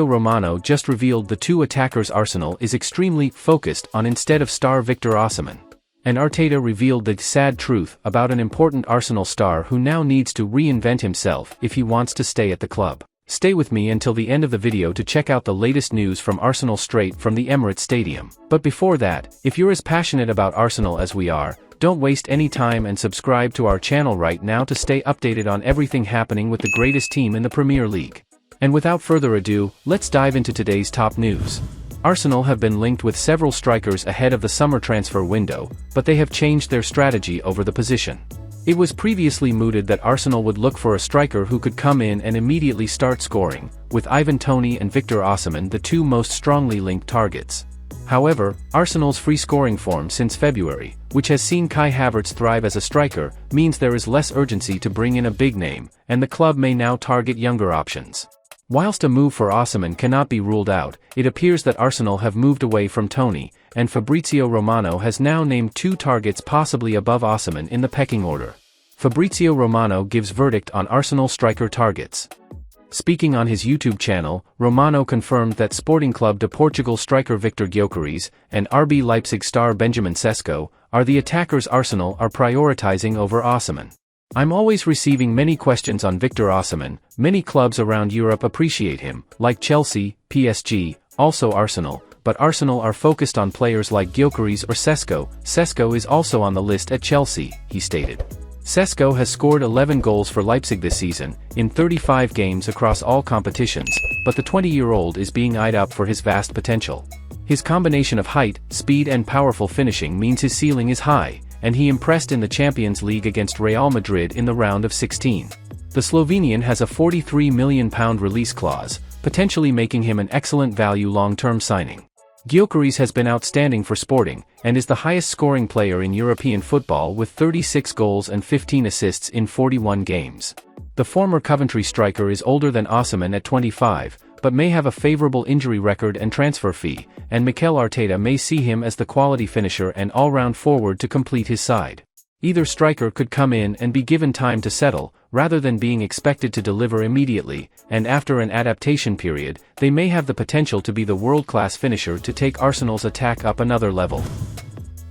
Romano just revealed the two attackers Arsenal is extremely focused on instead of star Victor Osimhen. And Arteta revealed the sad truth about an important Arsenal star who now needs to reinvent himself if he wants to stay at the club. Stay with me until the end of the video to check out the latest news from Arsenal straight from the Emirates Stadium. But before that, if you're as passionate about Arsenal as we are, don't waste any time and subscribe to our channel right now to stay updated on everything happening with the greatest team in the Premier League. And without further ado, let's dive into today's top news. Arsenal have been linked with several strikers ahead of the summer transfer window, but they have changed their strategy over the position. It was previously mooted that Arsenal would look for a striker who could come in and immediately start scoring, with Ivan Toney and Victor Osimhen the two most strongly linked targets. However, Arsenal's free scoring form since February, which has seen Kai Havertz thrive as a striker, means there is less urgency to bring in a big name, and the club may now target younger options. Whilst a move for Osimhen cannot be ruled out, it appears that Arsenal have moved away from Toney, and Fabrizio Romano has now named two targets possibly above Osimhen in the pecking order. Fabrizio Romano gives verdict on Arsenal striker targets. Speaking on his YouTube channel, Romano confirmed that Sporting Club de Portugal striker Victor Gyökeres and RB Leipzig star Benjamin Sesko are the attackers Arsenal are prioritizing over Osimhen. I'm always receiving many questions on Victor Osimhen. Many clubs around Europe appreciate him, like Chelsea, PSG, also Arsenal, but Arsenal are focused on players like Gyökeres or Sesko. Sesko is also on the list at Chelsea, he stated. Sesko has scored 11 goals for Leipzig this season, in 35 games across all competitions, but the 20-year-old is being eyed up for his vast potential. His combination of height, speed and powerful finishing means his ceiling is high, and he impressed in the Champions League against Real Madrid in the round of 16. The Slovenian has a £43 million release clause, potentially making him an excellent value long-term signing. Gyökeres has been outstanding for Sporting, and is the highest-scoring player in European football with 36 goals and 15 assists in 41 games. The former Coventry striker is older than Osimhen at 25, but may have a favourable injury record and transfer fee, and Mikel Arteta may see him as the quality finisher and all-round forward to complete his side. Either striker could come in and be given time to settle, rather than being expected to deliver immediately, and after an adaptation period, they may have the potential to be the world-class finisher to take Arsenal's attack up another level.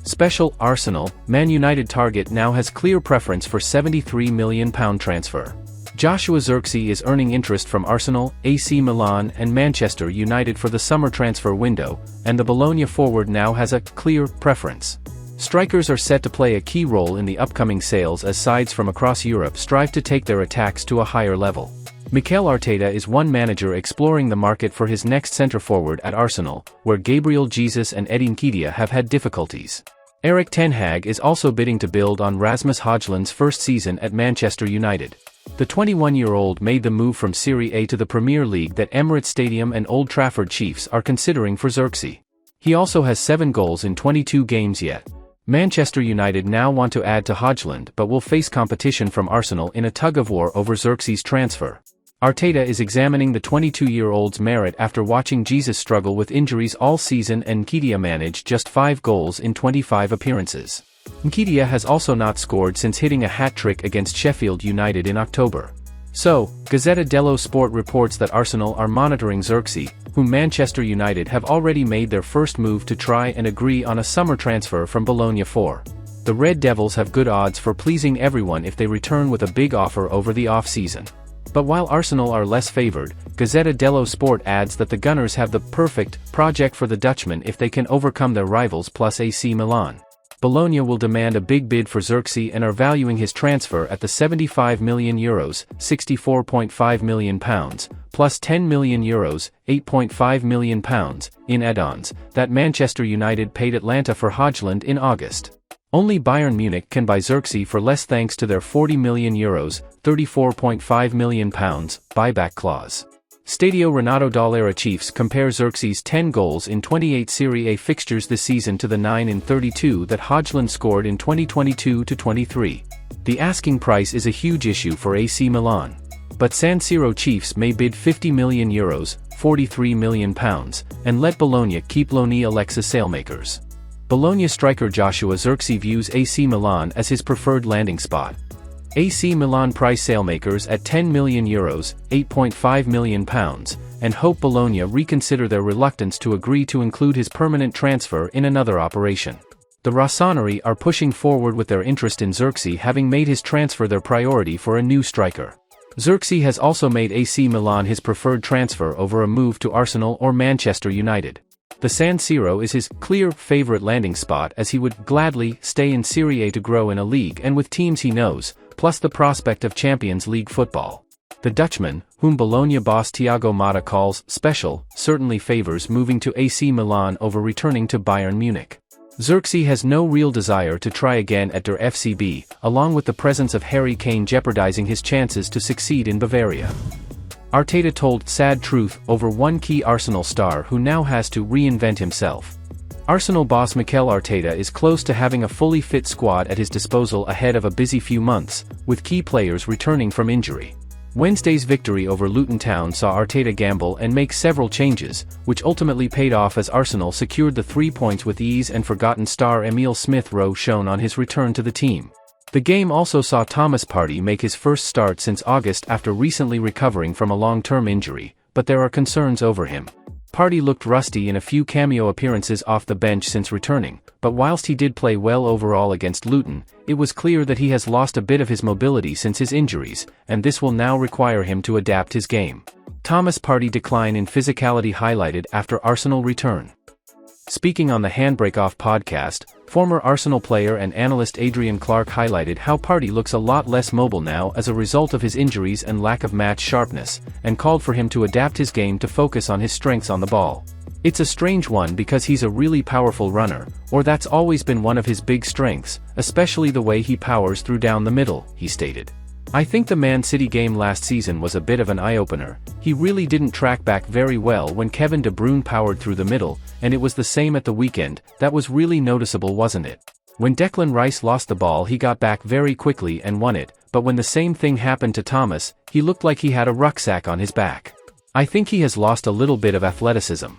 Special Arsenal, Man United target now has clear preference for £73 million transfer. Joshua Zirkzee is earning interest from Arsenal, AC Milan and Manchester United for the summer transfer window, and the Bologna forward now has a clear preference. Strikers are set to play a key role in the upcoming sales as sides from across Europe strive to take their attacks to a higher level. Mikel Arteta is one manager exploring the market for his next centre-forward at Arsenal, where Gabriel Jesus and Eddie Nketiah have had difficulties. Erik ten Hag is also bidding to build on Rasmus Højlund's first season at Manchester United. The 21-year-old made the move from Serie A to the Premier League that Emirates Stadium and Old Trafford Chiefs are considering for Zirkzee. He also has 7 goals in 22 games yet. Manchester United now want to add to Højlund but will face competition from Arsenal in a tug-of-war over Zirkzee's transfer. Arteta is examining the 22-year-old's merit after watching Jesus struggle with injuries all season and Nketiah manage just 5 goals in 25 appearances. Nketiah has also not scored since hitting a hat-trick against Sheffield United in October. So, Gazzetta dello Sport reports that Arsenal are monitoring Zirkzee, whom Manchester United have already made their first move to try and agree on a summer transfer from Bologna for. The Red Devils have good odds for pleasing everyone if they return with a big offer over the off-season. But while Arsenal are less favoured, Gazzetta dello Sport adds that the Gunners have the perfect project for the Dutchman if they can overcome their rivals plus AC Milan. Bologna will demand a big bid for Zirkzee and are valuing his transfer at the €75 million, £64.5 million, plus €10 million, £8.5 million, in add-ons, that Manchester United paid Atlanta for Højlund in August. Only Bayern Munich can buy Zirkzee for less thanks to their €40 million, £34.5 million, buyback clause. Stadio Renato Dall'Era Chiefs compare Zirkzee's 10 goals in 28 Serie A fixtures this season to the 9 in 32 that Højlund scored in 2022-23. The asking price is a huge issue for AC Milan. But San Siro Chiefs may bid €50 million, £43 million, and let Bologna keep Loni Alexis Sailmakers. Bologna striker Joshua Zirkzee views AC Milan as his preferred landing spot. AC Milan price Sailmakers at €10 million, £8.5 million, and hope Bologna reconsider their reluctance to agree to include his permanent transfer in another operation. The Rossoneri are pushing forward with their interest in Xerxes, having made his transfer their priority for a new striker. Xerxes has also made AC Milan his preferred transfer over a move to Arsenal or Manchester United. The San Siro is his clear favorite landing spot, as he would gladly stay in Serie A to grow in a league and with teams he knows, plus the prospect of Champions League football. The Dutchman, whom Bologna boss Thiago Motta calls special, certainly favors moving to AC Milan over returning to Bayern Munich. Xerxes has no real desire to try again at der FCB, along with the presence of Harry Kane jeopardizing his chances to succeed in Bavaria. Arteta told sad truth over one key Arsenal star who now has to reinvent himself. Arsenal boss Mikel Arteta is close to having a fully fit squad at his disposal ahead of a busy few months, with key players returning from injury. Wednesday's victory over Luton Town saw Arteta gamble and make several changes, which ultimately paid off as Arsenal secured the 3 points with ease and forgotten star Emile Smith-Rowe shone on his return to the team. The game also saw Thomas Partey make his first start since August after recently recovering from a long-term injury, but there are concerns over him. Partey looked rusty in a few cameo appearances off the bench since returning, but whilst he did play well overall against Luton, it was clear that he has lost a bit of his mobility since his injuries, and this will now require him to adapt his game. Thomas Partey decline in physicality highlighted after Arsenal return. Speaking on the Handbrake Off podcast, former Arsenal player and analyst Adrian Clark highlighted how Partey looks a lot less mobile now as a result of his injuries and lack of match sharpness, and called for him to adapt his game to focus on his strengths on the ball. It's a strange one because he's a really powerful runner, or that's always been one of his big strengths, especially the way he powers through down the middle, he stated. I think the Man City game last season was a bit of an eye-opener. He really didn't track back very well when Kevin De Bruyne powered through the middle, and it was the same at the weekend. That was really noticeable, wasn't it? When Declan Rice lost the ball, he got back very quickly and won it, but when the same thing happened to Thomas, he looked like he had a rucksack on his back. I think he has lost a little bit of athleticism.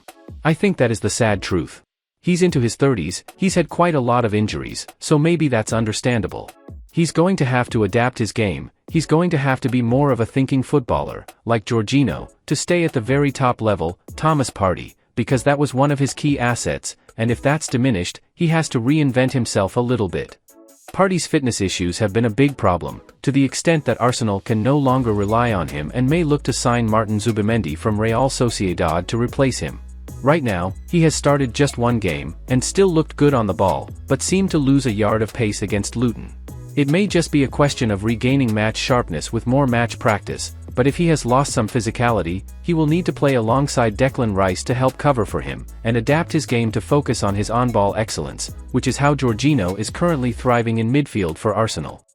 I think that is the sad truth. He's into his 30s, he's had quite a lot of injuries, so maybe that's understandable. He's going to have to adapt his game. He's going to have to be more of a thinking footballer, like Jorginho, to stay at the very top level, Thomas Partey, because that was one of his key assets, and if that's diminished, he has to reinvent himself a little bit. Partey's fitness issues have been a big problem, to the extent that Arsenal can no longer rely on him and may look to sign Martin Zubimendi from Real Sociedad to replace him. Right now, he has started just one game, and still looked good on the ball, but seemed to lose a yard of pace against Luton. It may just be a question of regaining match sharpness with more match practice, but if he has lost some physicality, he will need to play alongside Declan Rice to help cover for him, and adapt his game to focus on his on-ball excellence, which is how Jorginho is currently thriving in midfield for Arsenal.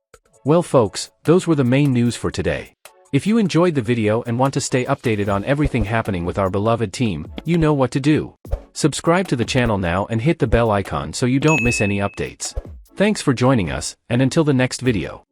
Well folks, those were the main news for today. If you enjoyed the video and want to stay updated on everything happening with our beloved team, you know what to do. Subscribe to the channel now and hit the bell icon so you don't miss any updates. Thanks for joining us, and until the next video.